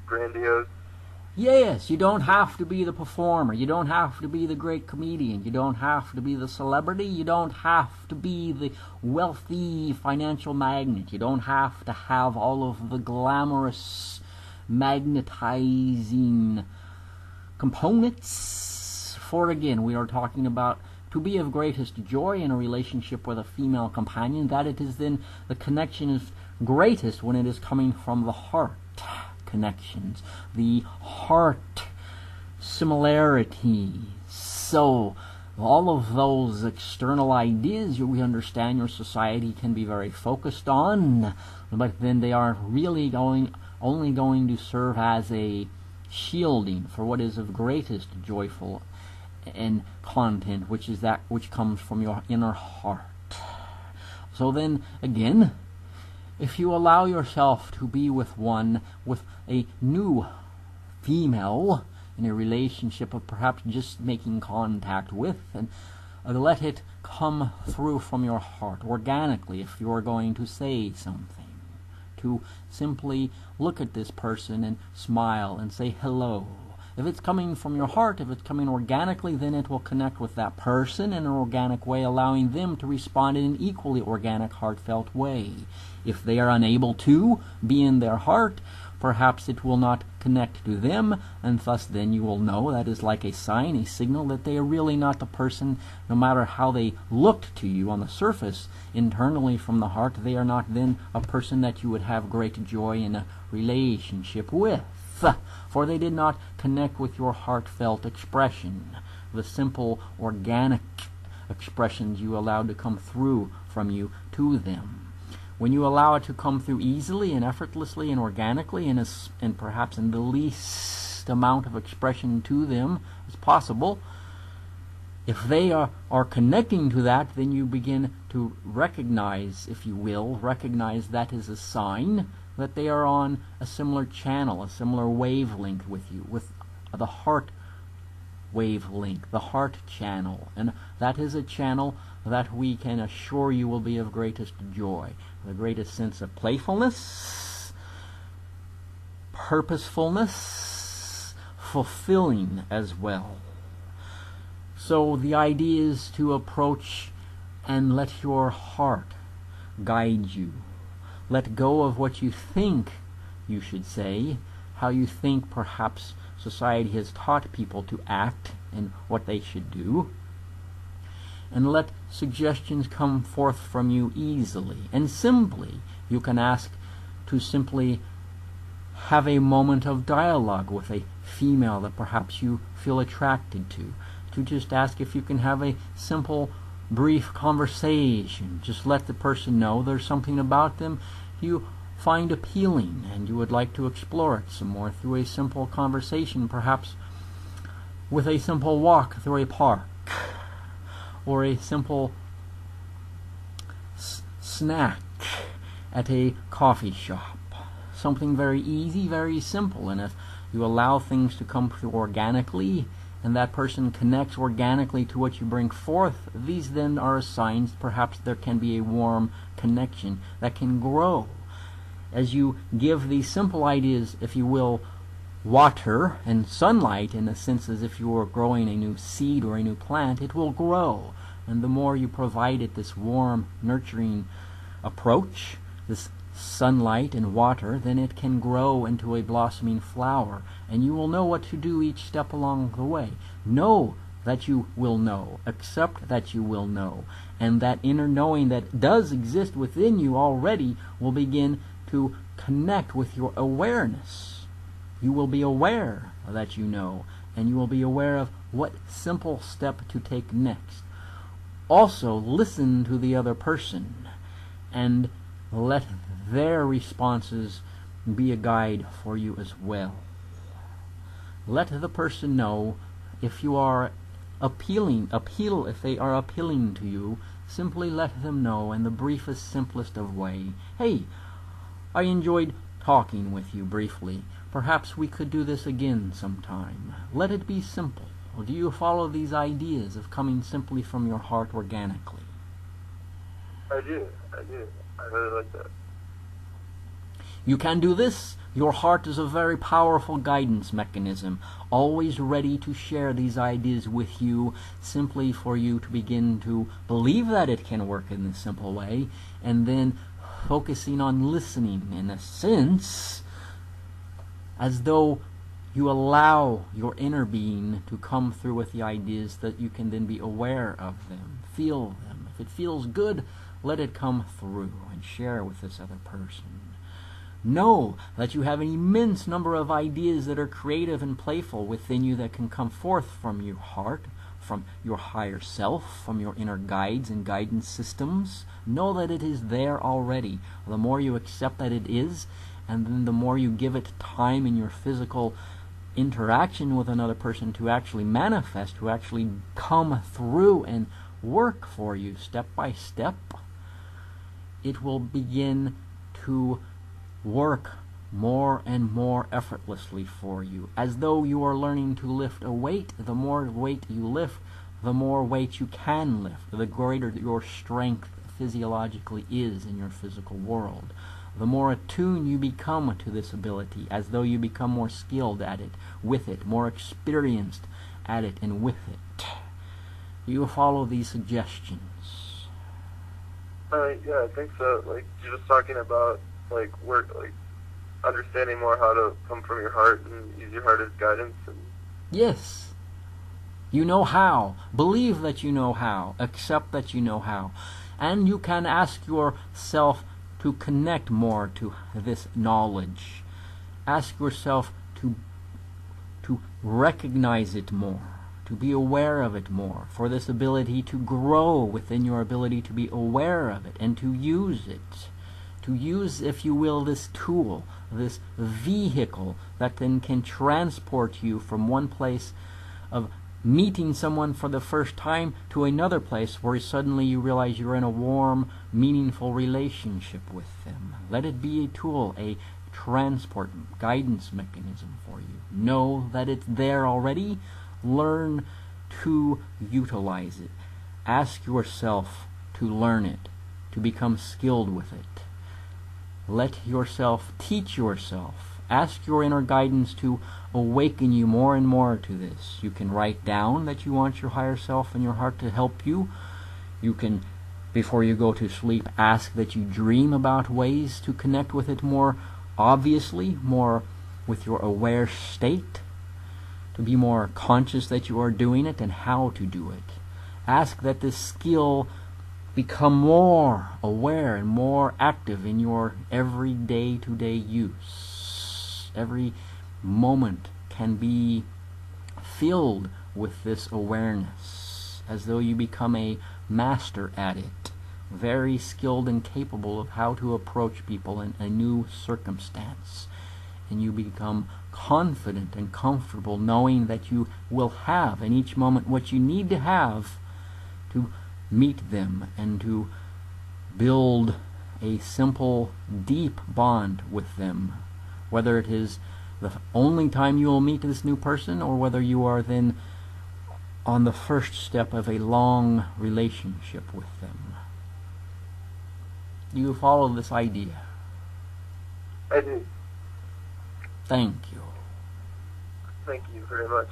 grandiose. Yes, you don't have to be the performer. You don't have to be the great comedian. You don't have to be the celebrity. You don't have to be the wealthy financial magnate. You don't have to have all of the glamorous, magnetizing components. For again, we are talking about to be of greatest joy in a relationship with a female companion, that it is then the connection is greatest when it is coming from the heart connections, the heart similarities. So all of those external ideas we understand your society can be very focused on, but then they are really only going to serve as a shielding for what is of greatest joyful and content, which is that which comes from your inner heart. So then again, if you allow yourself to be with a new female in a relationship of perhaps just making contact with, and let it come through from your heart organically. If you are going to say something, to simply look at this person and smile and say hello. If it's coming from your heart, if it's coming organically, then it will connect with that person in an organic way, allowing them to respond in an equally organic, heartfelt way. If they are unable to be in their heart, perhaps it will not connect to them, and thus then you will know that is like a sign, a signal that they are really not the person, no matter how they looked to you on the surface, internally from the heart, they are not then a person that you would have great joy in a relationship with. For they did not connect with your heartfelt expression, the simple organic expressions you allowed to come through from you to them. When you allow it to come through easily and effortlessly and organically and perhaps in the least amount of expression to them as possible, if they are connecting to that, then you begin to recognize, if you will, recognize that is a sign that they are on a similar channel, a similar wavelength with you, with the heart wavelength, the heart channel. And that is a channel that we can assure you will be of greatest joy, the greatest sense of playfulness, purposefulness, fulfilling as well. So the idea is to approach and let your heart guide you. Let go of what you think you should say, how you think perhaps society has taught people to act and what they should do, and let suggestions come forth from you easily and simply. You can ask to simply have a moment of dialogue with a female that perhaps you feel attracted to just ask if you can have a simple brief conversation. Just let the person know there's something about them you find appealing and you would like to explore it some more through a simple conversation, perhaps with a simple walk through a park or a simple snack at a coffee shop. Something very easy, very simple, and if you allow things to come through organically and that person connects organically to what you bring forth, these then are signs perhaps there can be a warm connection that can grow. As you give these simple ideas, if you will, water and sunlight, in a sense as if you were growing a new seed or a new plant, it will grow. And the more you provide it this warm, nurturing approach, this sunlight and water, then it can grow into a blossoming flower, and you will know what to do each step along the way. Know that you will know, accept that you will know, and that inner knowing that does exist within you already will begin to connect with your awareness. You will be aware that you know, and you will be aware of what simple step to take next. Also, listen to the other person and let their responses be a guide for you as well. Let the person know if you are if they are appealing to you. Simply let them know in the briefest, simplest of way. Hey, I enjoyed talking with you briefly. Perhaps we could do this again sometime. Let it be simple. Do you follow these ideas of coming simply from your heart organically? I do. I really like that. You can do this Your heart is a very powerful guidance mechanism, always ready to share these ideas with you, simply for you to begin to believe that it can work in this simple way, and then focusing on listening, in a sense, as though you allow your inner being to come through with the ideas, that you can then be aware of them, feel them. If it feels good, let it come through and share with this other person. Know that you have an immense number of ideas that are creative and playful within you that can come forth from your heart, from your higher self, from your inner guides and guidance systems. Know that it is there already. The more you accept that it is, and then the more you give it time in your physical interaction with another person to actually manifest, to actually come through and work for you step by step, it will begin to work more and more effortlessly for you, as though you are learning to lift a weight. The more weight you lift, the more weight you can lift, the greater your strength physiologically is in your physical world. The more attuned you become to this ability, as though you become more skilled at it, with it, more experienced at it and with it. You follow these suggestions. Yeah, I think so. Like, you're just talking about work, understanding more how to come from your heart and use your heart as guidance. And yes. You know how. Believe that you know how. Accept that you know how. And you can ask yourself to connect more to this knowledge. Ask yourself to recognize it more, to be aware of it more, for this ability to grow within your ability to be aware of it and to use it. To use, if you will, this tool, this vehicle that then can transport you from one place of meeting someone for the first time to another place where suddenly you realize you're in a warm, meaningful relationship with them. Let it be a tool, a transport, guidance mechanism for you. Know that it's there already. Learn to utilize it. Ask yourself to learn it, to become skilled with it. Let yourself teach yourself. Ask your inner guidance to awaken you more and more to this. You can write down that you want your higher self and your heart to help you. You can, before you go to sleep, ask that you dream about ways to connect with it more obviously, more with your aware state, to be more conscious that you are doing it and how to do it. Ask that this skill become more aware and more active in your everyday to-day use. Every moment can be filled with this awareness, as though you become a master at it, very skilled and capable of how to approach people in a new circumstance. And you become confident and comfortable knowing that you will have in each moment what you need to have to meet them and to build a simple, deep bond with them, whether it is the only time you will meet this new person or whether you are then on the first step of a long relationship with them. You follow this idea? I do. Thank you. Thank you very much.